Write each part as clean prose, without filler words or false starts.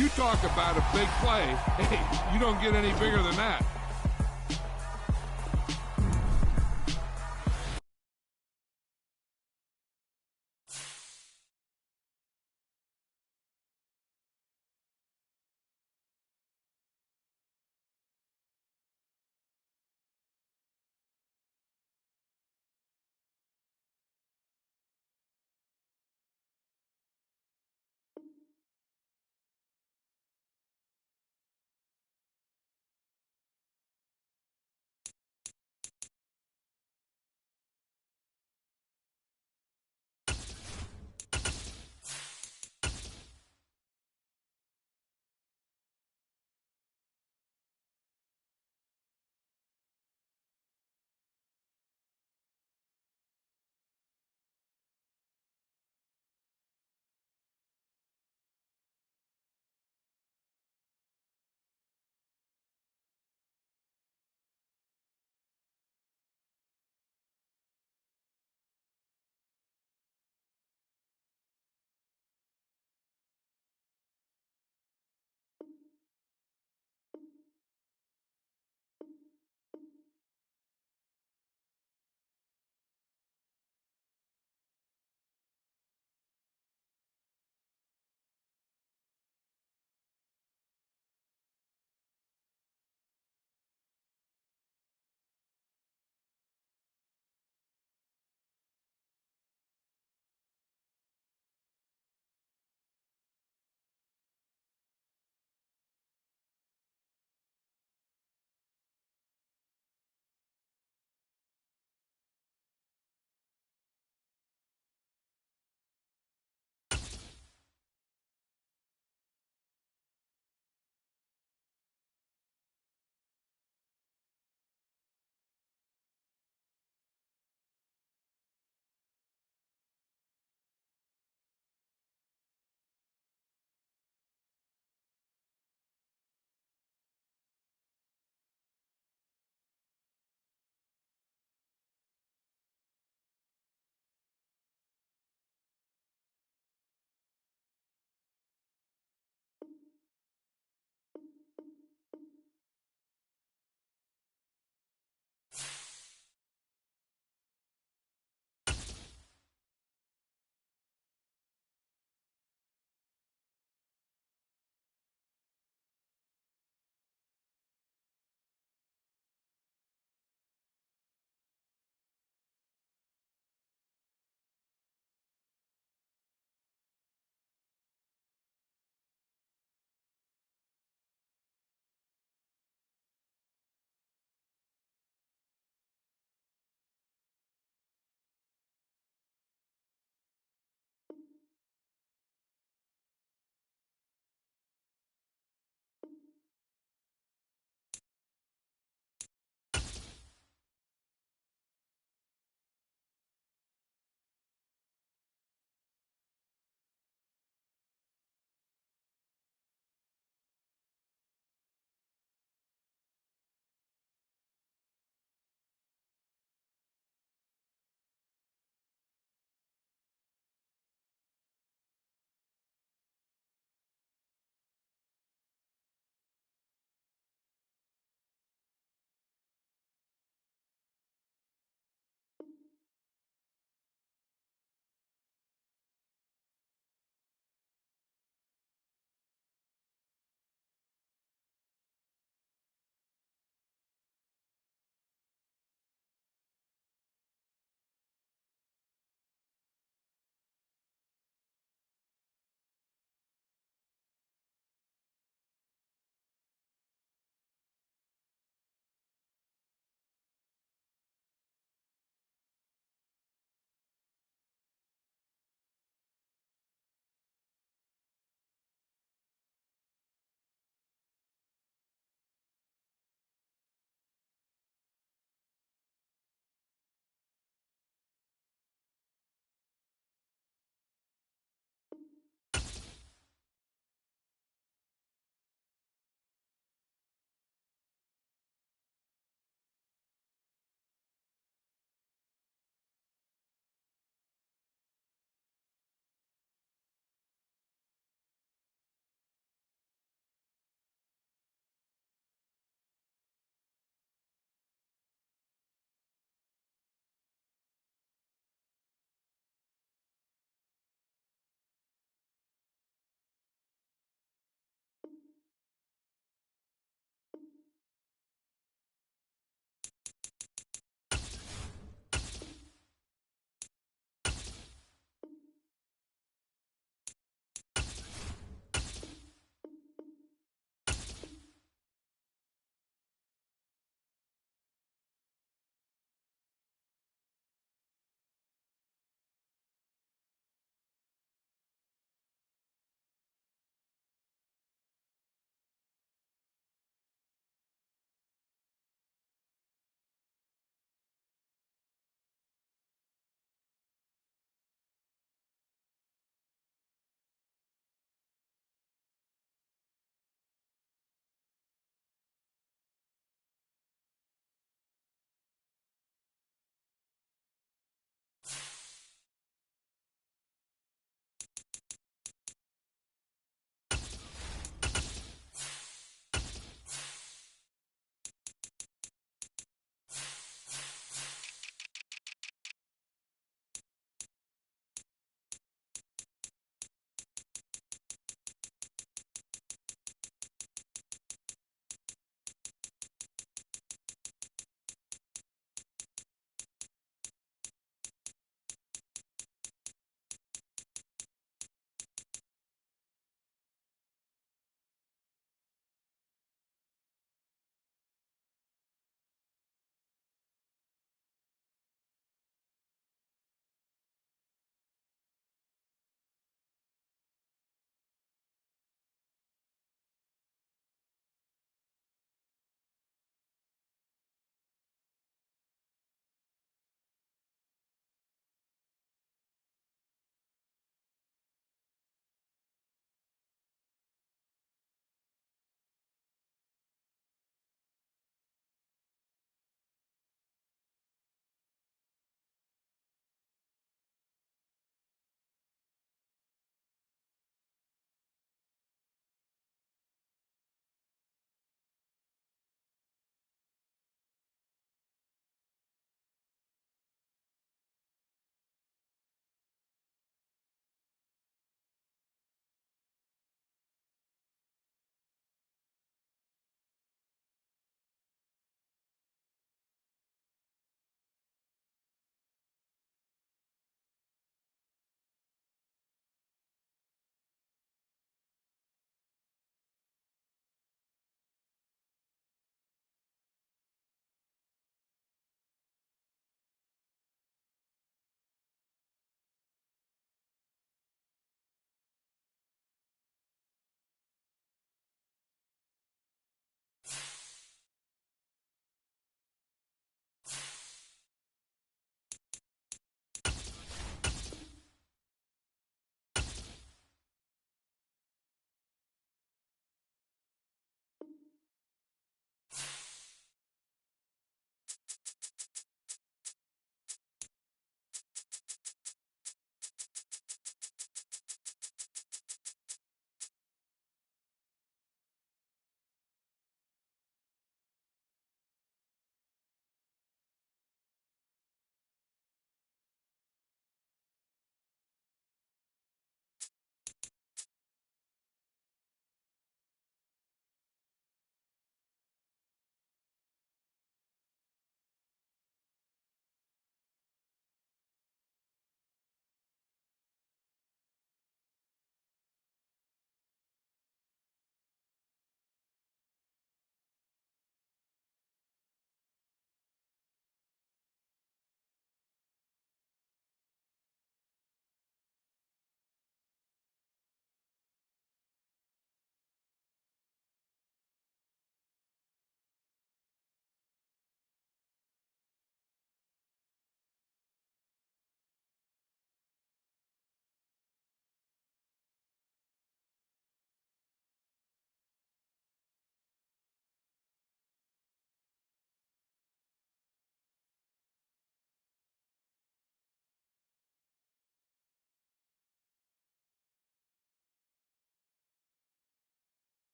You talk about a big play. Hey, you don't get any bigger than that.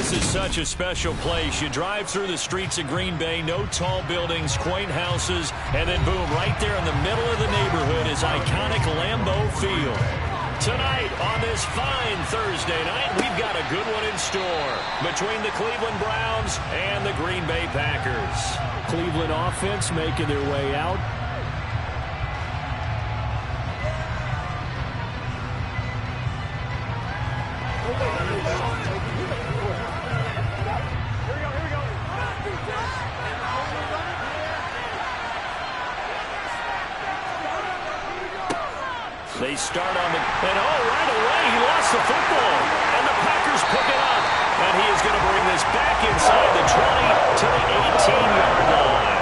This is such a special place. You drive through the streets of Green Bay, no tall buildings, quaint houses, and then boom, right there in the middle of the neighborhood is iconic Lambeau Field. Tonight on this fine Thursday night, we've got a good one in store between the Cleveland Browns and the Green Bay Packers. Cleveland offense making their way out. They start on the, and right away he lost the football, and the Packers pick it up, and he is going to bring this back inside the 20 to the 18-yard line.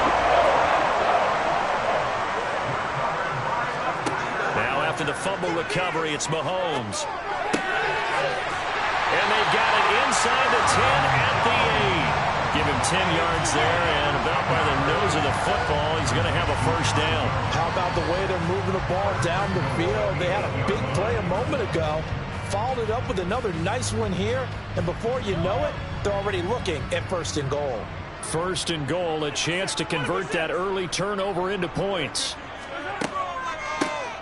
Now after the fumble recovery, it's Mahomes, and they've got it inside the 10 at the 8. Give him 10 yards there, and about by the nose of the football, he's going to have a first down. How about the way they're moving the ball down the field? They had a big play a moment ago, followed it up with another nice one here, and before you know it, they're already looking at first and goal. First and goal, a chance to convert that early turnover into points.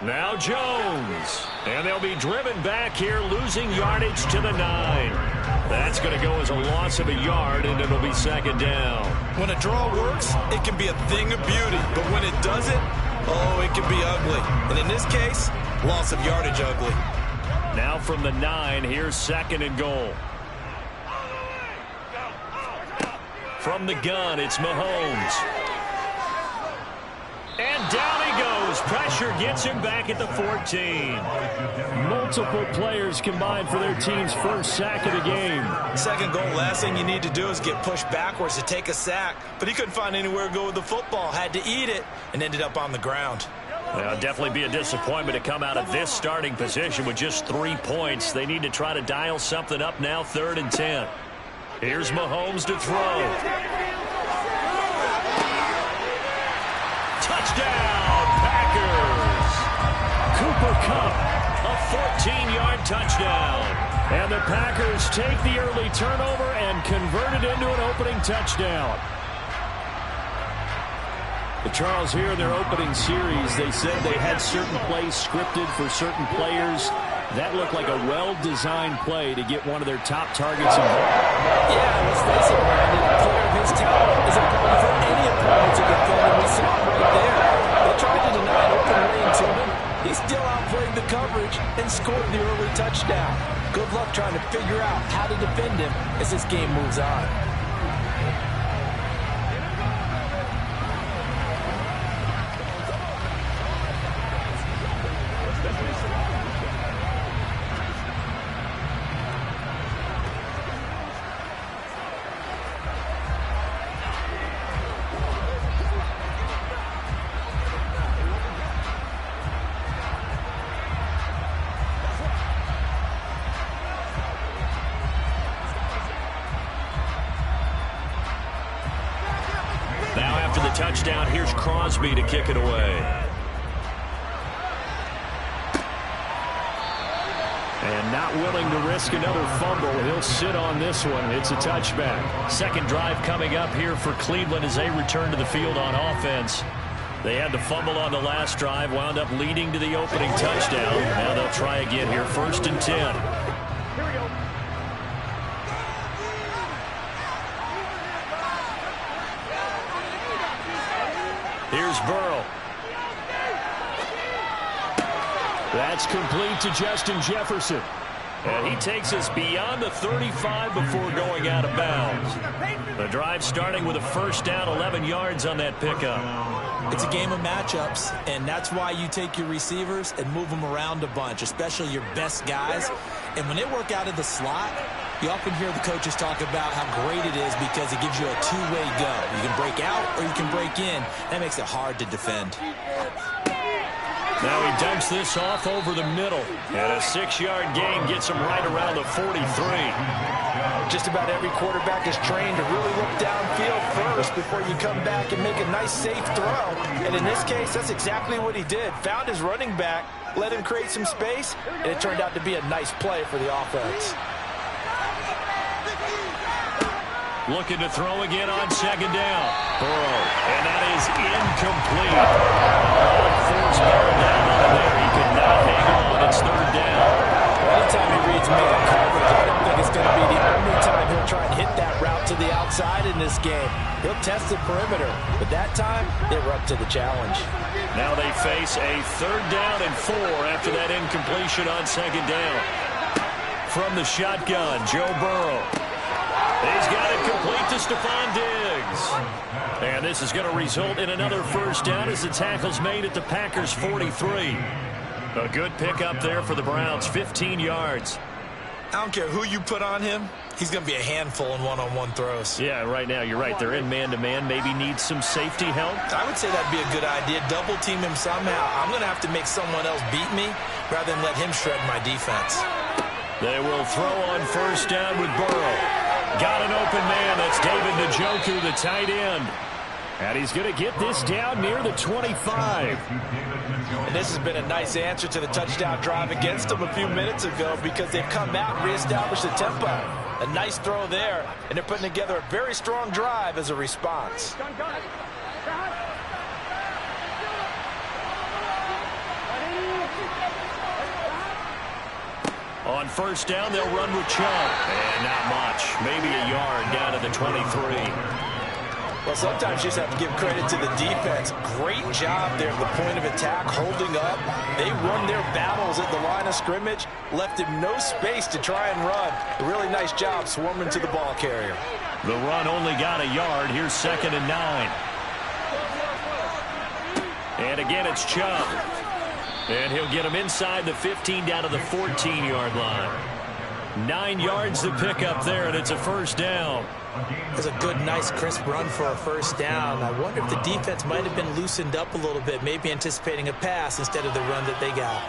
Now Jones, and they'll be driven back here, losing yardage to the 9. That's going to go as a loss of a yard, and it'll be second down. When a draw works, it can be a thing of beauty. But when it doesn't, oh, it can be ugly. And in this case, loss of yardage ugly. Now from the 9, here's second and goal. From the gun, it's Mahomes. And down he goes. Pressure gets him back at the 14. Multiple players combined for their team's first sack of the game. Second goal, last thing you need to do is get pushed backwards to take a sack. But he couldn't find anywhere to go with the football. Had to eat it and ended up on the ground. Well, definitely be a disappointment to come out of this starting position with just 3 points. They need to try to dial something up now, 3rd and 10. Here's Mahomes to throw. Touchdown, Packers! Cooper Kupp, a 14-yard touchdown. And the Packers take the early turnover and convert it into an opening touchdown. Charles, here in their opening series, they said they had certain plays scripted for certain players. That looked like a well-designed play to get one of their top targets involved. Yeah, let's face it, Brandon. A player of his talent is a problem for any opponent to defend, and we saw it right there. They tried to deny an open lane to him. He still outplayed the coverage and scored the early touchdown. Good luck trying to figure out how to defend him as this game moves on. Touchdown. Here's Crosby to kick it away. And not willing to risk another fumble. He'll sit on this one. It's a touchback. Second drive coming up here for Cleveland as they return to the field on offense. They had the fumble on the last drive, wound up leading to the opening touchdown. Now they'll try again here. 1st and 10. Here we go. Here's Burrow. That's complete to Justin Jefferson. And he takes us beyond the 35 before going out of bounds. The drive starting with a first down, 11 yards on that pickup. It's a game of matchups, and that's why you take your receivers and move them around a bunch, especially your best guys. And when they work out of the slot, you often hear the coaches talk about how great it is because it gives you a two-way go. You can break out or you can break in. That makes it hard to defend. Now he dumps this off over the middle. And a 6-yard gain gets him right around the 43. Just about every quarterback is trained to really look downfield first before you come back and make a nice, safe throw. And in this case, that's exactly what he did. Found his running back, let him create some space, and it turned out to be a nice play for the offense. Looking to throw again on second down. Burrow, and that is incomplete. Force Burrow down on him there. He could not hang on. It's third down. Anytime he reads man coverage, I don't think it's going to be the only time he'll try and hit that route to the outside in this game. He'll test the perimeter, but that time, they were up to the challenge. Now they face a third down and 4 after that incompletion on second down. From the shotgun, Joe Burrow. He's got it complete to Stephon Diggs. And this is going to result in another first down as the tackle's made at the Packers' 43. A good pickup there for the Browns, 15 yards. I don't care who you put on him. He's going to be a handful in one-on-one throws. Yeah, right now, you're right. They're in man-to-man. Maybe needs some safety help. I would say that'd be a good idea. Double team him somehow. I'm going to have to make someone else beat me rather than let him shred my defense. They will throw on first down with Burrow. Got an open man. That's David Njoku, the tight end. And he's going to get this down near the 25. And this has been a nice answer to the touchdown drive against them a few minutes ago because they've come out and reestablished the tempo. A nice throw there, and they're putting together a very strong drive as a response. On first down, they'll run with Chubb. And not much. Maybe a yard down to the 23. Well, sometimes you just have to give credit to the defense. Great job there at the point of attack, holding up. They won their battles at the line of scrimmage, left him no space to try and run. A really nice job swarming to the ball carrier. The run only got a yard. Here's 2nd and 9. And again, it's Chubb. And he'll get him inside the 15 down to the 14-yard line. 9 yards to pick up there, and it's a first down. It's a good, nice, crisp run for a first down. I wonder if the defense might have been loosened up a little bit, maybe anticipating a pass instead of the run that they got.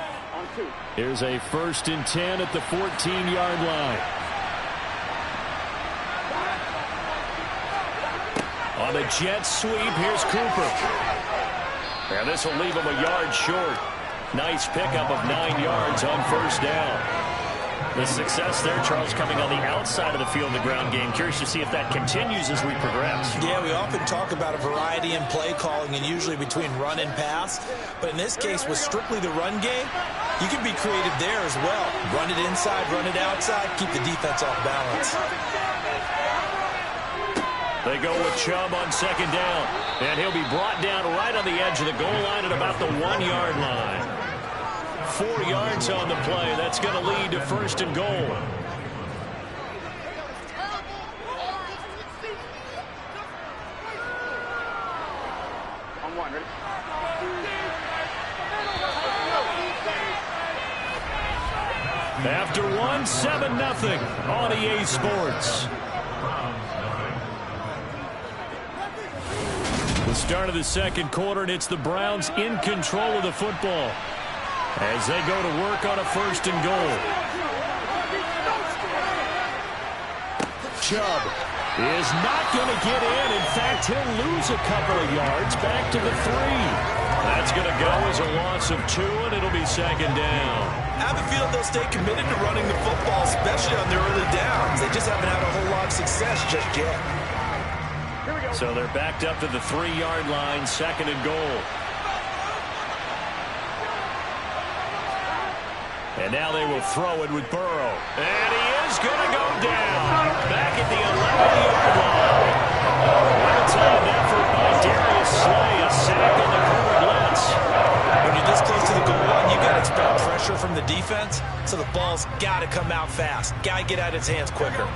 Here's a 1st and 10 at the 14-yard line. On the jet sweep, here's Cooper. And this will leave him a yard short. Nice pickup of 9 yards on first down. The success there, Charles, coming on the outside of the field in the ground game. Curious to see if that continues as we progress. Yeah, we often talk about a variety in play calling and usually between run and pass. But in this case, with strictly the run game, you can be creative there as well. Run it inside, run it outside, keep the defense off balance. They go with Chubb on second down. And he'll be brought down right on the edge of the goal line at about the 1-yard line. 4 yards on the play. That's going to lead to 1st and goal. After 1, 7-0 on EA Sports. The start of the second quarter, and it's the Browns in control of the football as they go to work on a 1st and goal. Chubb is not going to get in. In fact, he'll lose a couple of yards back to the 3. That's going to go as a loss of 2, and it'll be 2nd down. I have a feeling they'll stay committed to running the football, especially on their early downs. They just haven't had a whole lot of success just yet. So they're backed up to the 3-yard line, 2nd and goal. And now they will throw it with Burrow. And he is going to go down. Back at the 11-yard line. Well-timed effort by Darius Slay. A sack on the cover blitz. When you're this close to the goal line, you've got to expect pressure from the defense. So the ball's got to come out fast. Got to get out of its hands quicker.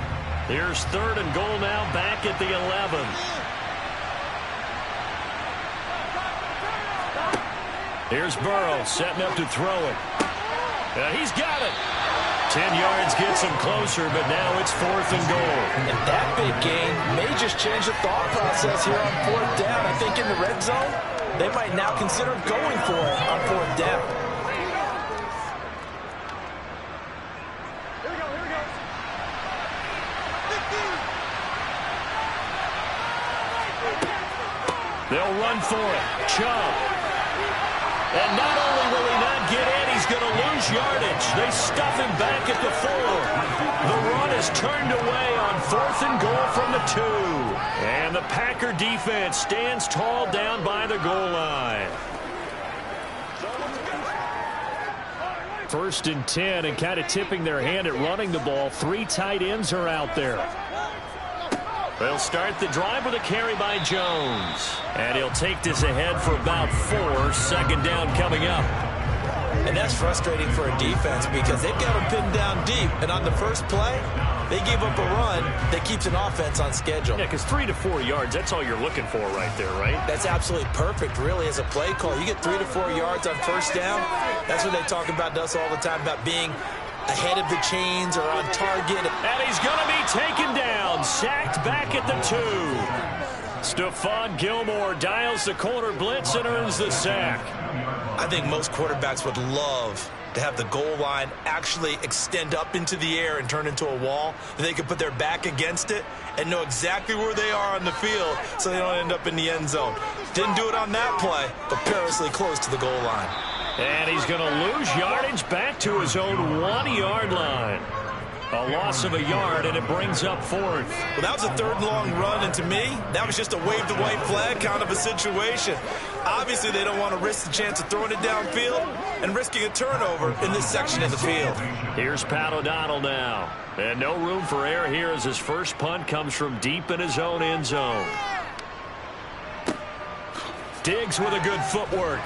Here's 3rd and goal now, back at the 11. Here's Burrow setting up to throw it. He's got it. 10 yards gets him closer, but now it's 4th and goal. And that big gain may just change the thought process here on 4th down. I think in the red zone, they might now consider going for it on 4th down. They'll run for it. Chubb. And not only will he not get in, he's going to lose yardage. They stuff him back at the 4. The run is turned away on 4th and goal from the 2. And the Packer defense stands tall down by the goal line. 1st and 10, and kind of tipping their hand at running the ball. 3 tight ends are out there. They'll start the drive with a carry by Jones. And he'll take this ahead for about 4. 2nd down coming up. And that's frustrating for a defense because they've got them pinned down deep. And on the first play, they gave up a run that keeps an offense on schedule. Yeah, because 3 to 4 yards, that's all you're looking for right there, right? That's absolutely perfect, really, as a play call. You get 3 to 4 yards on first down. That's what they talk about us all the time, about being ahead of the chains or on target. And he's going to be taken down, sacked back at the 2. Stephon Gilmore dials the corner blitz and earns the sack. I think most quarterbacks would love to have the goal line actually extend up into the air and turn into a wall. They could put their back against it and know exactly where they are on the field so they don't end up in the end zone. Didn't do it on that play, but perilously close to the goal line. And he's going to lose yardage back to his own 1-yard line. A loss of a yard, and it brings up 4th. Well, that was a 3rd and long run, and to me, that was just a wave the white flag kind of a situation. Obviously, they don't want to risk the chance of throwing it downfield and risking a turnover in this section of the field. Here's Pat O'Donnell now. And no room for error here as his first punt comes from deep in his own end zone. Diggs with a good footwork.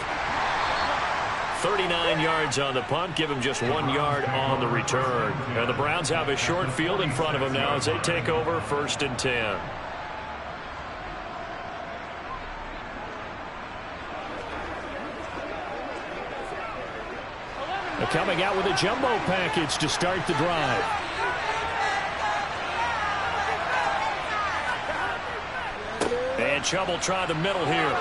39 yards on the punt, give him just 1 yard on the return. And the Browns have a short field in front of them now as they take over 1st and 10. They're coming out with a jumbo package to start the drive. And Chubb will try the middle here.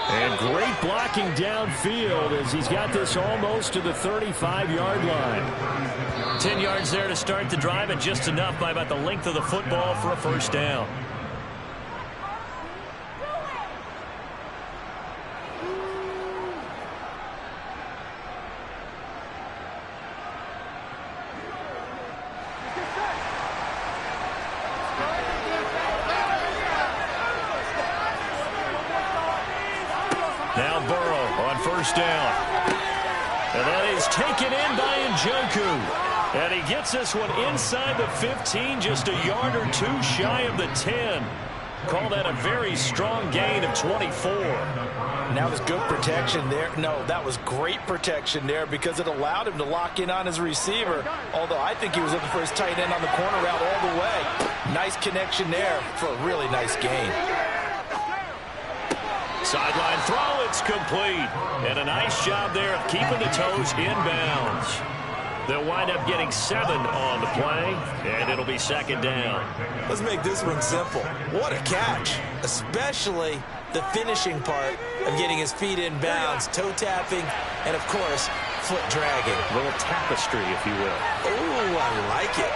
And great blocking downfield as he's got this almost to the 35-yard line. 10 yards there to start the drive, and just enough by about the length of the football for a first down. Now Burrow on first down. And that is taken in by Njoku. And he gets this one inside the 15, just a yard or 2 shy of the 10. Call that a very strong gain of 24. And that was good protection there. No, that was great protection there because it allowed him to lock in on his receiver. Although I think he was looking for his tight end on the corner route all the way. Nice connection there for a really nice gain. Sideline throw, it's complete. And a nice job there of keeping the toes inbounds. They'll wind up getting 7 on the play, and it'll be 2nd down. Let's make this one simple. What a catch, especially the finishing part of getting his feet in bounds, toe tapping, and, of course, foot dragging. A little tapestry, if you will. Ooh, I like it.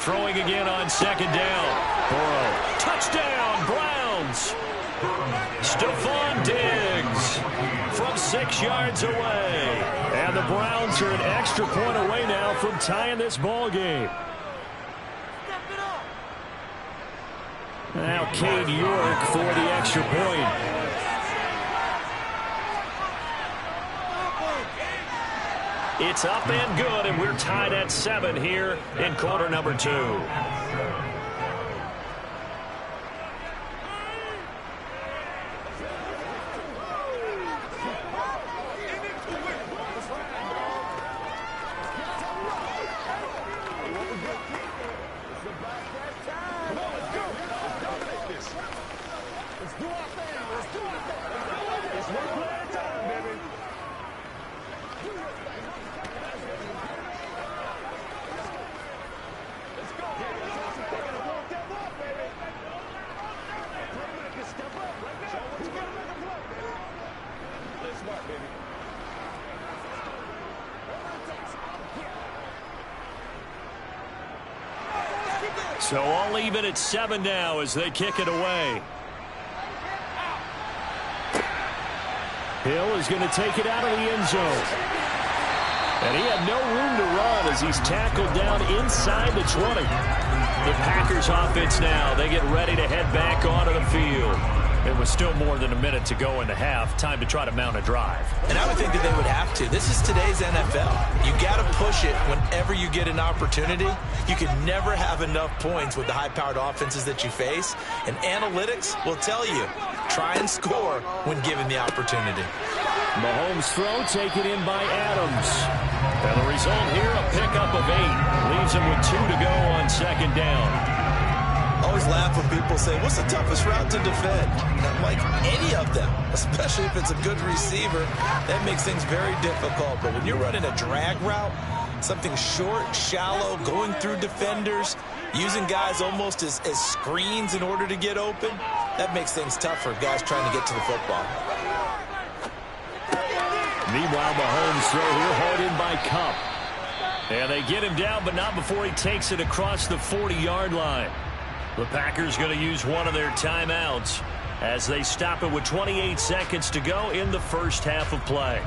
Throwing again on 2nd down. Burrow. Touchdown, Browns. Stephon Diggs from 6 yards away. And the Browns are an extra point away now from tying this ball game. Now Cade York for the extra point. It's up and good, and we're tied at 7 here in quarter number 2. So all even at 7 now as they kick it away. Hill is going to take it out of the end zone. And he had no room to run as he's tackled down inside the 20. The Packers offense now, they get ready to head back onto the field. It was still more than a minute to go in the half. Time to try to mount a drive. And I would think that they would have to. This is today's NFL. You got to push it whenever you get an opportunity. You can never have enough points with the high-powered offenses that you face. And analytics will tell you, try and score when given the opportunity. Mahomes' throw taken in by Adams. And the result here, a pickup of 8. Leaves him with 2 to go on second down. Always laugh when people say, what's the toughest route to defend? I'm like, any of them, especially if it's a good receiver. That makes things very difficult. But when you're running a drag route, something short, shallow, going through defenders, using guys almost as screens in order to get open, that makes things tough for guys trying to get to the football. Meanwhile, Mahomes' throw here hauled in by Kupp. And they get him down, but not before he takes it across the 40-yard line. The Packers going to use one of their timeouts as they stop it with 28 seconds to go in the first half of play.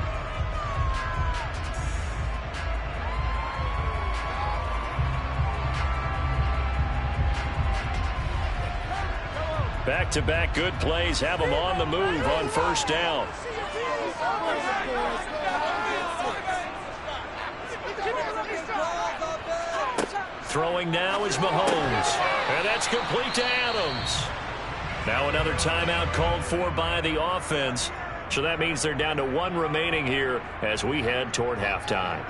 Back-to-back good plays have them on the move on first down. Throwing now is Mahomes. And that's complete to Adams. Now another timeout called for by the offense. So that means they're down to 1 remaining here as we head toward halftime.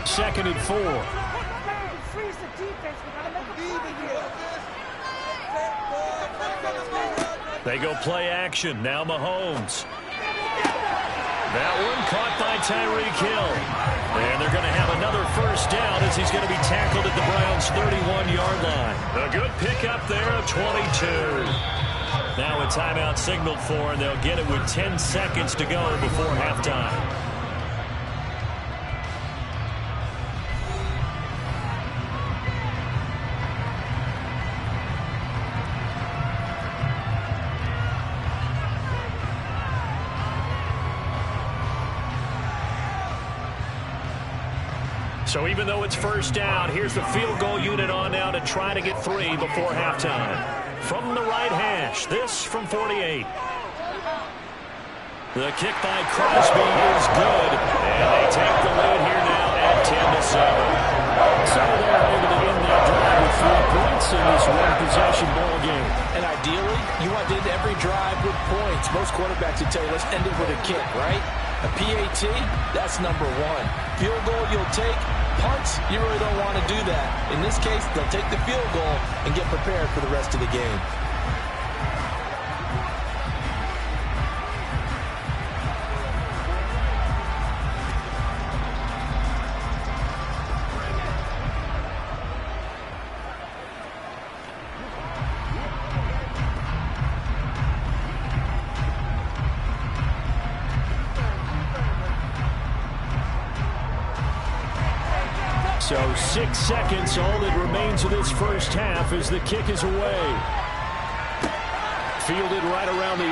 Second and 4. They go play action. Now Mahomes. That one caught by Tyreek Hill. And they're going to have another first down as he's going to be tackled at the Browns' 31-yard line. A good pickup there of 22. Now a timeout signaled for, and they'll get it with 10 seconds to go before halftime. So even though it's first down, here's the field goal unit on now to try to get 3 before halftime. From the right hash, this from 48. The kick by Crosby is good, and they take the lead here now at 10-7. So they're able to end that drive with 3 points in this one-possession ball game. And ideally, you want to end every drive with points. Most quarterbacks would tell you, let's end it with a kick, right? A PAT, that's number 1. Field goal you'll take. Punts, you really don't want to do that. In this case, they'll take the field goal and get prepared for the rest of the game. So 6 seconds, all that remains of this first half as the kick is away. Fielded right around the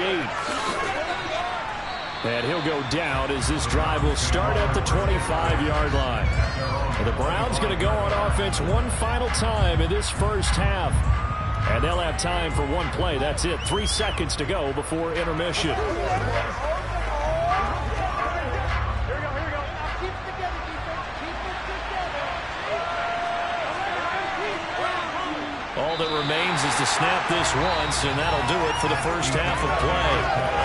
8. And he'll go down as this drive will start at the 25-yard line. And the Browns going to go on offense one final time in this first half. And they'll have time for one play. That's it. 3 seconds to go before intermission. All that remains is to snap this once, and that'll do it for the first half of play.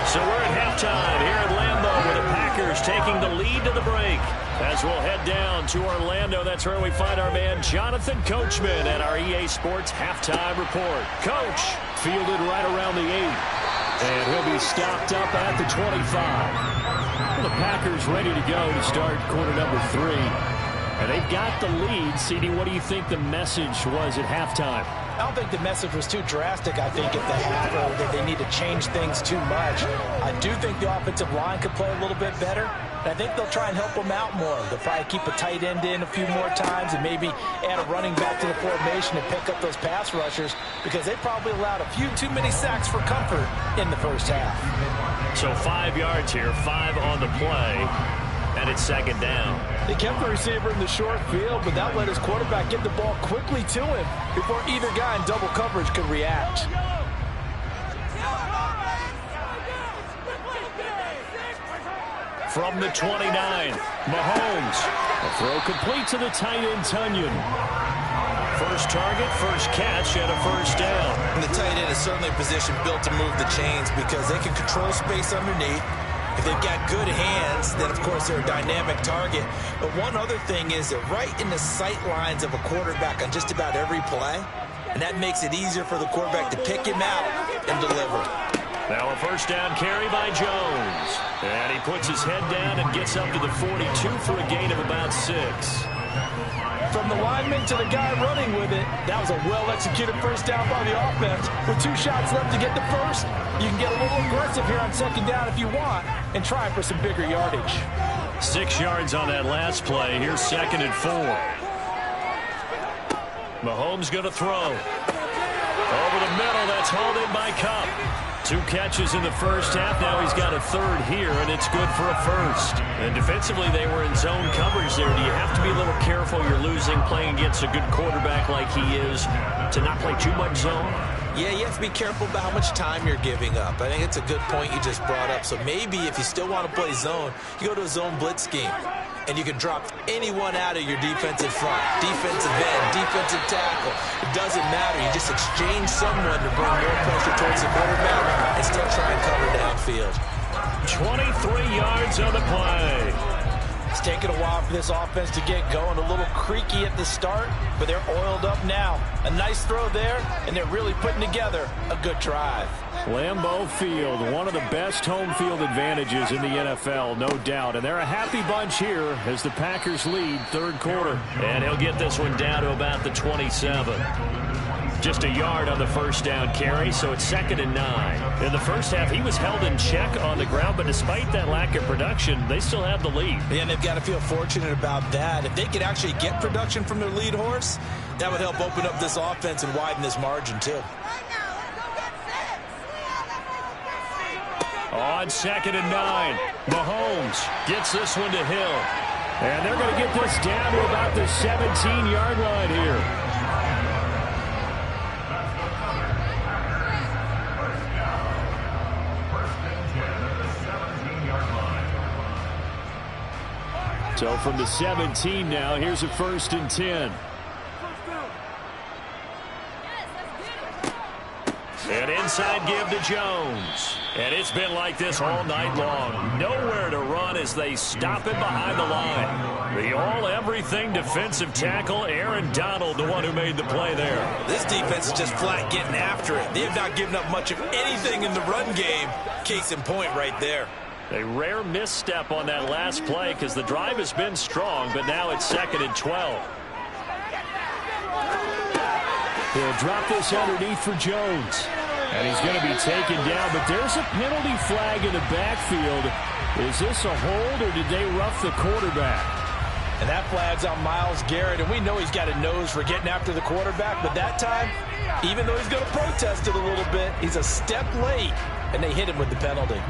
So we're at halftime here at Lambeau with the Packers taking the lead to the break. As we'll head down to Orlando, that's where we find our man Jonathan Coachman at our EA Sports Halftime Report. Coach, fielded right around the 8. And he'll be stopped up at the 25. Well, the Packers ready to go to start quarter number 3. And they've got the lead. CD, what do you think the message was at halftime? I don't think the message was too drastic, I think, at the half, or that they need to change things too much. I do think the offensive line could play a little bit better. I think they'll try and help him out more. They'll probably keep a tight end in a few more times and maybe add a running back to the formation and pick up those pass rushers because they probably allowed a few too many sacks for comfort in the first half. So 5 yards here, 5 on the play, and it's second down. They kept the receiver in the short field, but that let his quarterback get the ball quickly to him before either guy in double coverage could react. From the 29, Mahomes. A throw complete to the tight end, Tunyon. First target, first catch, and a first down. And the tight end is certainly a position built to move the chains because they can control space underneath. If they've got good hands, then, of course, they're a dynamic target. But one other thing is they're right in the sight lines of a quarterback on just about every play, and that makes it easier for the quarterback to pick him out and deliver. Now a first down carry by Jones. And he puts his head down and gets up to the 42 for a gain of about 6. From the lineman to the guy running with it, that was a well-executed first down by the offense. With 2 shots left to get the first, you can get a little aggressive here on second down if you want and try for some bigger yardage. 6 yards on that last play. Here's second and 4. Mahomes going to throw. Over the middle, that's hauled in by Kupp. 2 catches in the first half. Now he's got a third here, and it's good for a first. And defensively, they were in zone coverage there. Do you have to be a little careful? You're losing playing against a good quarterback like he is to not play too much zone? Yeah, you have to be careful about how much time you're giving up. I think it's a good point you just brought up. So maybe if you still want to play zone, you go to a zone blitz scheme. And you can drop anyone out of your defensive front. Defensive end, defensive tackle. It doesn't matter. You just exchange someone to bring more pressure towards the quarterback and still try and cover downfield. 23 yards on the play. It's taken a while for this offense to get going. A little creaky at the start, but they're oiled up now. A nice throw there, and they're really putting together a good drive. Lambeau Field, one of the best home field advantages in the NFL, no doubt. And they're a happy bunch here as the Packers lead third quarter. And he'll get this one down to about the 27. Just a yard on the first down carry, so it's second and 9. In the first half, he was held in check on the ground, but despite that lack of production, they still have the lead. Yeah, and they've got to feel fortunate about that. If they could actually get production from their lead horse, that would help open up this offense and widen this margin, too. On second and 9, Mahomes gets this one to Hill. And they're going to get this down to about the 17-yard line here. So from the 17 now, here's a first and 10. An inside give to Jones. And it's been like this all night long. Nowhere to run as they stop him behind the line. The all-everything defensive tackle, Aaron Donald, the one who made the play there. This defense is just flat getting after it. They have not given up much of anything in the run game. Case in point right there. A rare misstep on that last play because the drive has been strong, but now it's second and 12. He'll drop this underneath for Jones. And he's going to be taken down, but there's a penalty flag in the backfield. Is this a hold, or did they rough the quarterback? And that flag's on Myles Garrett, and we know he's got a nose for getting after the quarterback, but that time, even though he's going to protest it a little bit, he's a step late, and they hit him with the penalty.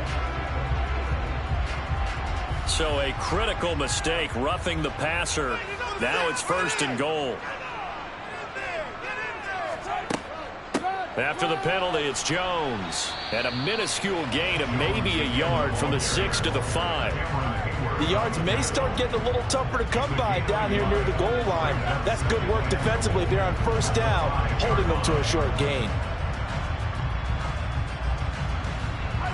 So a critical mistake, roughing the passer. Now it's first and goal. After the penalty, it's Jones. And a minuscule gain of maybe a yard from the 6 to the 5. The yards may start getting a little tougher to come by down here near the goal line. That's good work defensively there on first down, holding them to a short gain.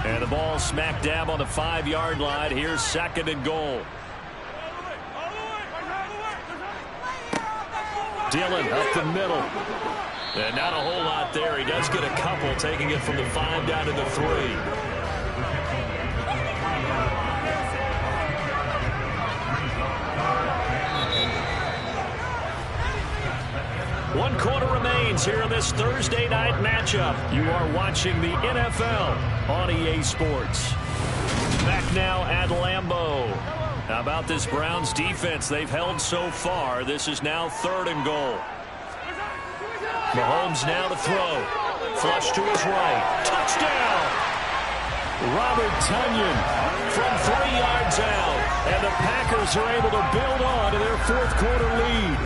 And the ball smack dab on the 5-yard line. Here's second and goal. Dillon up the middle. And not a whole lot there. He does get a couple, taking it from the 5 down to the 3. One quarter remains here in this Thursday night matchup. You are watching the NFL on EA Sports. Back now at Lambeau. How about this Browns defense? They've held so far. This is now 3rd and goal. Mahomes now to throw. Flush to his right. Touchdown! Robert Tonyan from 3 yards out. And the Packers are able to build on to their 4th quarter lead.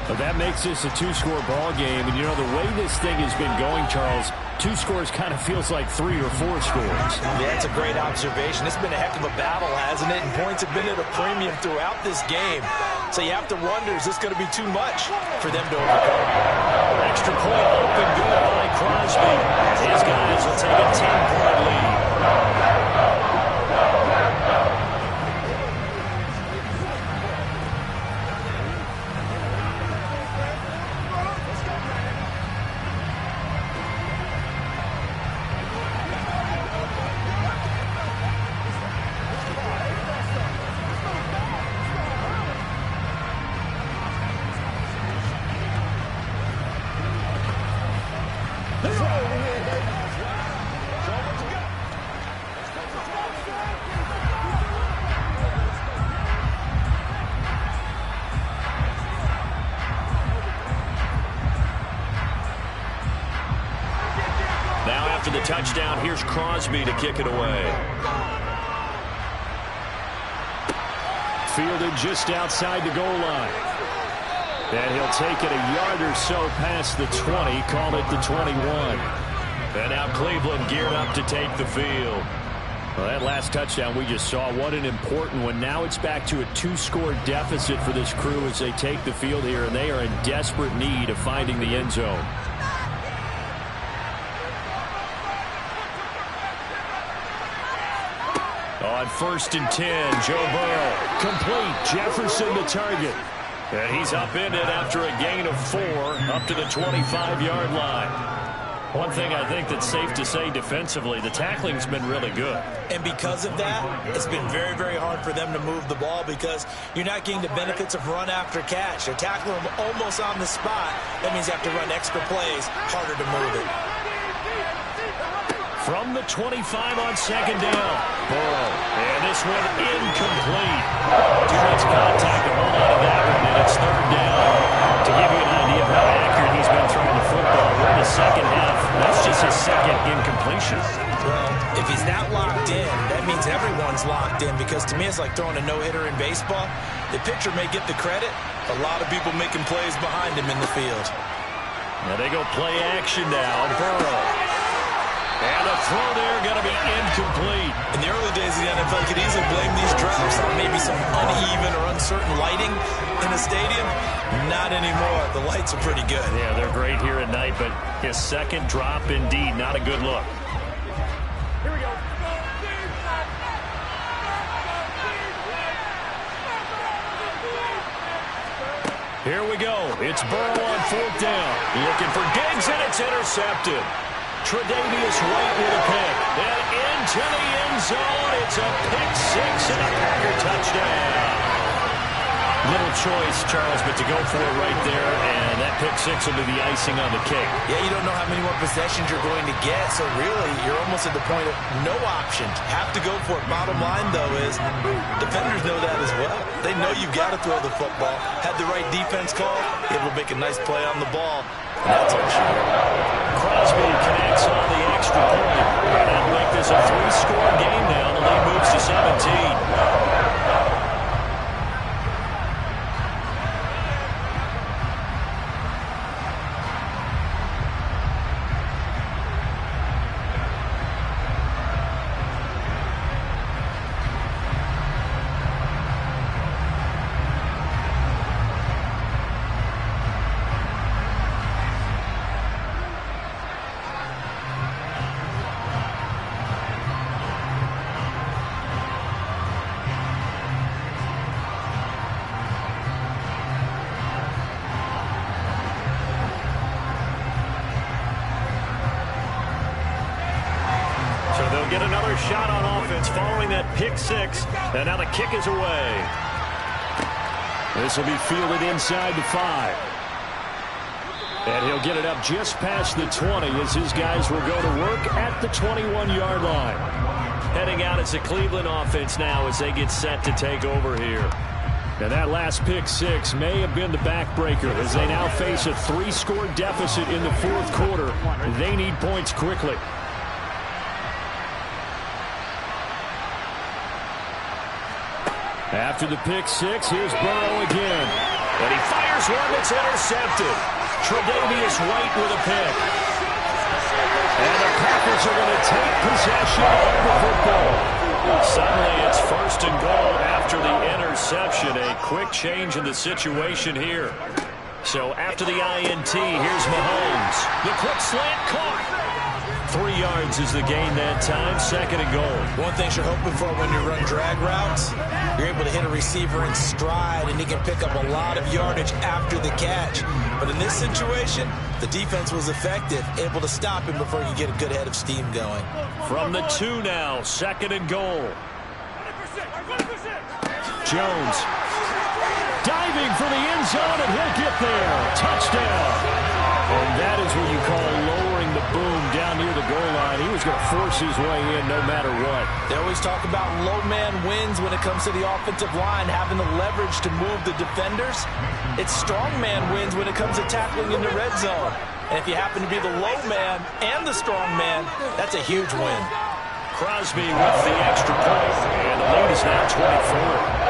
But that makes this a 2-score ball game. And, you know, the way this thing has been going, Charles, 2 scores kind of feels like 3 or 4 scores. Yeah, it's a great observation. It's been a heck of a battle, hasn't it? And points have been at a premium throughout this game. So you have to wonder, is this going to be too much for them to overcome? Extra point open good by Crosby. His guys will take a 10-point lead. The touchdown, here's Crosby to kick it away. Fielded just outside the goal line. And he'll take it a yard or so past the 20, call it the 21. And now Cleveland geared up to take the field. Well, that last touchdown we just saw, what an important one. Now it's back to a 2-score deficit for this crew as they take the field here, and they are in desperate need of finding the end zone. On 1st and 10, Joe Burrow. Complete. Jefferson the target. And he's upended after a gain of 4 up to the 25-yard line. One thing I think that's safe to say defensively, the tackling's been really good. And because of that, it's been very, very hard for them to move the ball because you're not getting the benefits of run after catch. They're tackling them almost on the spot. That means you have to run extra plays, harder to move it. From the 25 on 2nd down. Burrow. And this one incomplete. Too much contact to hold on to that one, and it's 3rd down. To give you an idea of how accurate he's been throwing the football, we're in the 2nd half. That's just his 2nd incompletion. Well, if he's not locked in, that means everyone's locked in because to me it's like throwing a no-hitter in baseball. The pitcher may get the credit. A lot of people making plays behind him in the field. Now they go play action now. Burrow. And the throw there going to be incomplete. In the early days of the NFL, you could easily blame these drops on maybe some uneven or uncertain lighting in a stadium. Not anymore. The lights are pretty good. Yeah, they're great here at night, but his 2nd drop, indeed, not a good look. Here we go. Here we go. It's Burrow on 4th down. Looking for Diggs, and it's intercepted. Tre'Davious White with a pick. And into the end zone. It's a pick-6 and a Packer touchdown. Little choice, Charles, but to go for it right there, and that pick-6 will be the icing on the cake. Yeah, you don't know how many more possessions you're going to get, so really, you're almost at the point of no option. Have to go for it. Bottom line, though, is defenders know that as well. They know you've got to throw the football. Had the right defense call, able to make a nice play on the ball, and that's all she wrote. Crosby connects on the extra point. And that'll make this a 3-score game now. The lead moves to 17. Get another shot on offense following that pick-6, and now the kick is away. This will be fielded inside the 5. And he'll get it up just past the 20 as his guys will go to work at the 21-yard line. Heading out as a Cleveland offense now as they get set to take over here. And that last pick six may have been the backbreaker as they now face a 3-score deficit in the fourth quarter. They need points quickly. After the pick six, here's Burrow again. And he fires one that's intercepted. Tre'Davious White with a pick. And the Packers are going to take possession of the football. Suddenly it's 1st and goal after the interception. A quick change in the situation here. So after the INT, here's Mahomes. The quick slant caught. 3 yards is the gain that time. 2nd and goal. One thing you're hoping for when you run drag routes, you're able to hit a receiver in stride, and he can pick up a lot of yardage after the catch. But in this situation, the defense was effective, able to stop him before he could get a good head of steam going. From the 2 now, 2nd and goal. Jones diving for the end zone, and he'll get there. Touchdown. And that is what you call lowering the boom down near the goal line. He was going to force his way in no matter what. They always talk about low man wins when it comes to the offensive line, having the leverage to move the defenders. It's strong man wins when it comes to tackling in the red zone. And if you happen to be the low man and the strong man, that's a huge win. Crosby with the extra point, and the lead is now 24.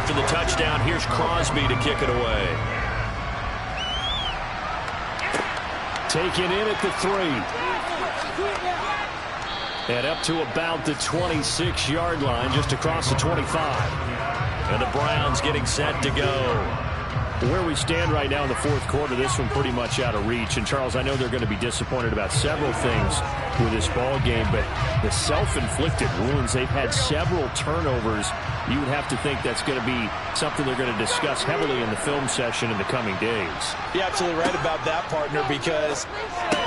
After the touchdown, here's Crosby to kick it away. Taken in at the 3. And up to about the 26-yard line, just across the 25. And the Browns getting set to go. Where we stand right now in the fourth quarter, this one pretty much out of reach. And, Charles, I know they're going to be disappointed about several things with this ball game, but the self-inflicted wounds, they've had several turnovers. You would have to think that's going to be something they're going to discuss heavily in the film session in the coming days. You're absolutely right about that, partner, because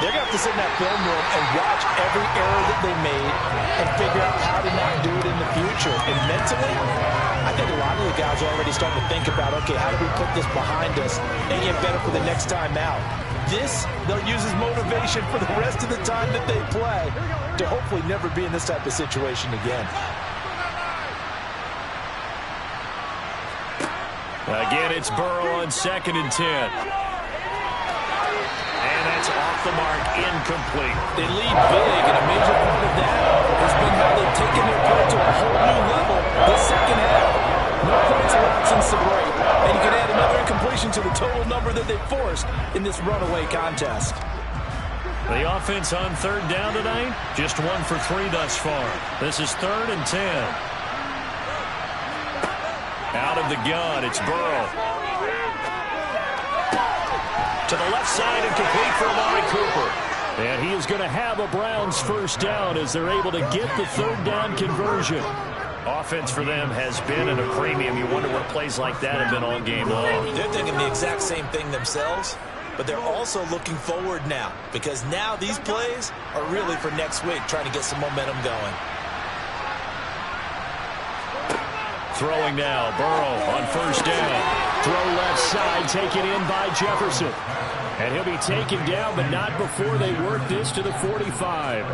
they're going to have to sit in that film room and watch every error that they made and figure out how to not do it in the future. And mentally, I think a lot of the guys are already starting to think about, okay, how do we put this behind us and get better for the next time out? This, they'll use as motivation for the rest of the time that they play to hopefully never be in this type of situation again. Again, it's Burrow on 2nd and 10. And that's off the mark, incomplete. They lead big, and a major part of that has been how they've taken their play to a whole new level this second half. No points allowed since the break, and you can add another incompletion to the total number that they forced in this runaway contest. The offense on 3rd down tonight, just 1 for 3 thus far. This is 3rd and 10. Out of the gun, it's Burrow. To the left side and complete for Amari Cooper. And he is going to have a Browns first down as they're able to get the 3rd down conversion. Offense for them has been at a premium. You wonder what plays like that have been all game long. They're thinking the exact same thing themselves, but they're also looking forward now because now these plays are really for next week, trying to get some momentum going. Throwing now, Burrow on 1st down. Throw left side, taken in by Jefferson. And he'll be taken down, but not before they work this to the 45.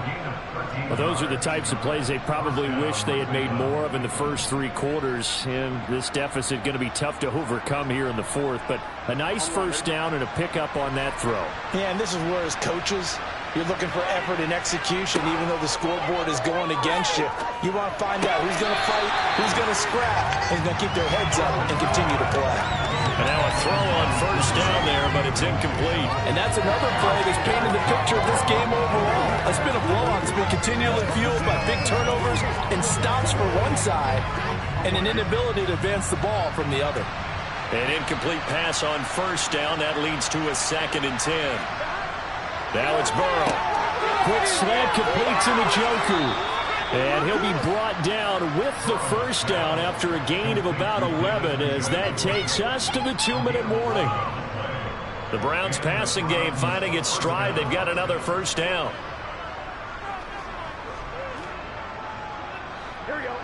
Well, those are the types of plays they probably wish they had made more of in the first 3 quarters. And this deficit going to be tough to overcome here in the 4th. But a nice first down and a pickup on that throw. Yeah, and this is where as coaches, you're looking for effort and execution, even though the scoreboard is going against you. You want to find out who's going to fight, who's going to scrap, and who's going to keep their heads up and continue to play. And now a throw on first down there, but it's incomplete. And that's another play that's painted the picture of this game overall. It's been a blowout that's been continually fueled by big turnovers and stops for one side and an inability to advance the ball from the other. An incomplete pass on first down. That leads to a 2nd and 10. Now it's Burrow. Quick slant complete to Njoku. And he'll be brought down with the first down after a gain of about 11 as that takes us to the 2-minute warning. The Browns passing game finding its stride. They've got another first down. Here we go.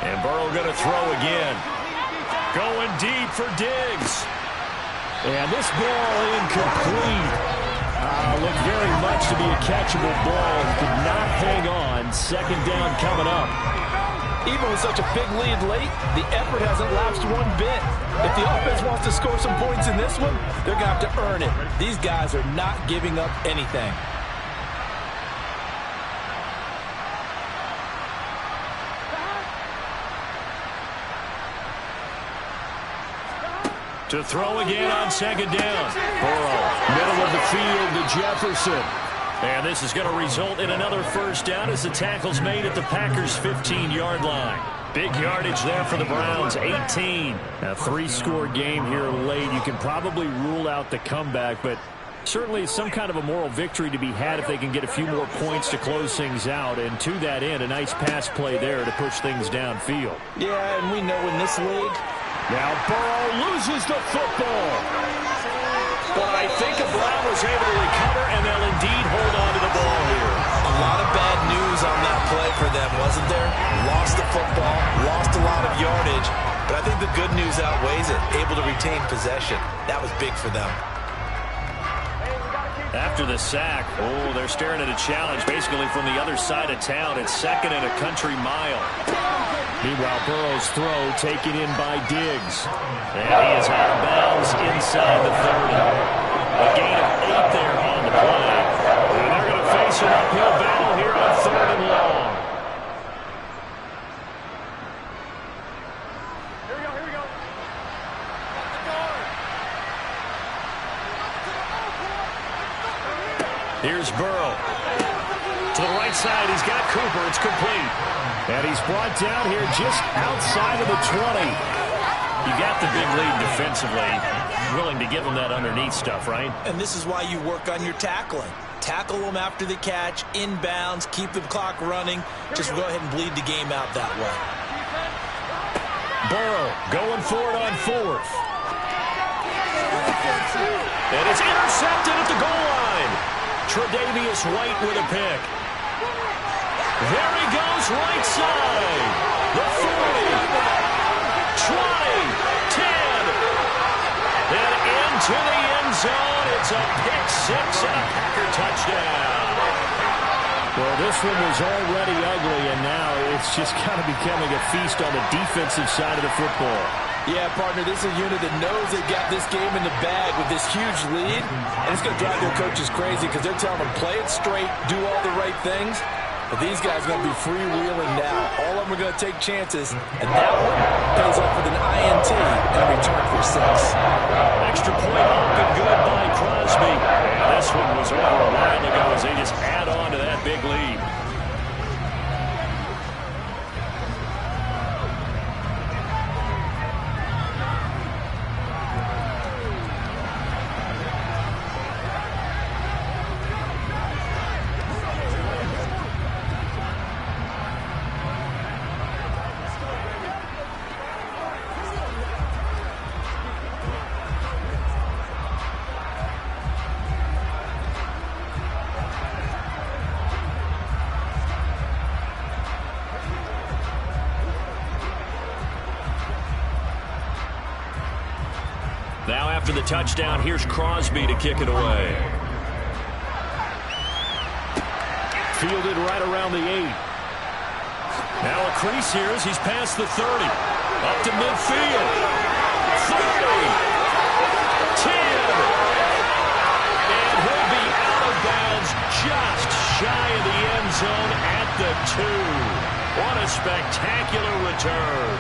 And Burrow going to throw again. Going deep for Diggs. And this ball incomplete. Looked very much to be a catchable ball. Could not hang on. 2nd down coming up. Even with such a big lead late, the effort hasn't lapsed one bit. If the offense wants to score some points in this one, they're going to have to earn it. These guys are not giving up anything. To throw again on 2nd down. Burrow, middle of the field to Jefferson. And this is going to result in another first down as the tackle's made at the Packers' 15-yard line. Big yardage there for the Browns, 18. A 3-score game here late. You can probably rule out the comeback, but certainly some kind of a moral victory to be had if they can get a few more points to close things out. And to that end, a nice pass play there to push things downfield. Yeah, and we know in this league, now Burrow loses the football. But I think Brown was able to recover, and they'll indeed hold on to the ball here. a lot of bad news on that play for them, wasn't there? Lost the football, lost a lot of yardage, but I think the good news outweighs it. Able to retain possession. That was big for them. After the sack, they're staring at a challenge basically from the other side of town. It's 2nd and a country mile. Meanwhile, Burrow's throw taken in by Diggs. And he is out of bounds inside the 30. A gain of 8 there on the play. And they're going to face an uphill battle here on 3rd and long. Here we go. Here's Burrow. To the right side, he's got Cooper. It's complete. And he's brought down here just outside of the 20. You got the big lead defensively. Willing to give them that underneath stuff, right? And this is why you work on your tackling. Tackle them after the catch, inbounds, keep the clock running. Just go ahead and bleed the game out that way. Burrow going for it on 4th. And it's intercepted at the goal line. Tre'Davious White with a pick. There he goes, right side. The 40, 20, 10. And into the end zone. It's a pick 6 and a Packer touchdown. Well, this one was already ugly, and now it's just kind of becoming a feast on the defensive side of the football. Yeah, partner, this is a unit that knows they've got this game in the bag with this huge lead, and it's going to drive their coaches crazy because they're telling them, play it straight, do all the right things. But these guys are going to be freewheeling now. All of them are going to take chances, and that one pays off with an INT and a return for 6. Extra point up and good by Crosby. And this one was over a while ago as they just add on to that big lead. Now after the touchdown, here's Crosby to kick it away. Fielded right around the 8. Now a crease here as he's past the 30. Up to midfield. 30. 10. And he'll be out of bounds just shy of the end zone at the 2. What a spectacular return.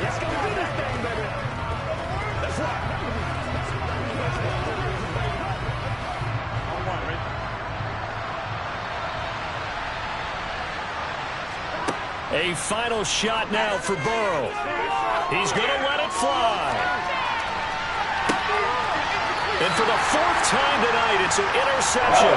Let's go do this thing, baby. Let's rock. A final shot now for Burrow. He's going to let it fly. And for the fourth time tonight, it's an interception.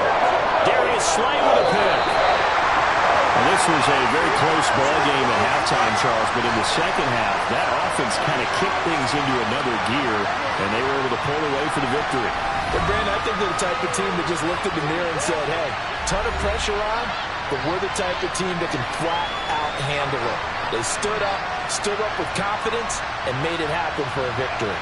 Darius Slay with a pick. Well, this was a very close ball game at halftime, Charles, but in the second half, that offense kind of kicked things into another gear, and they were able to pull away for the victory. But, Brandon, I think they're the type of team that just looked in the mirror and said, hey, ton of pressure on, but we're the type of team that can flat out handle it. They stood up with confidence, and made it happen for a victory.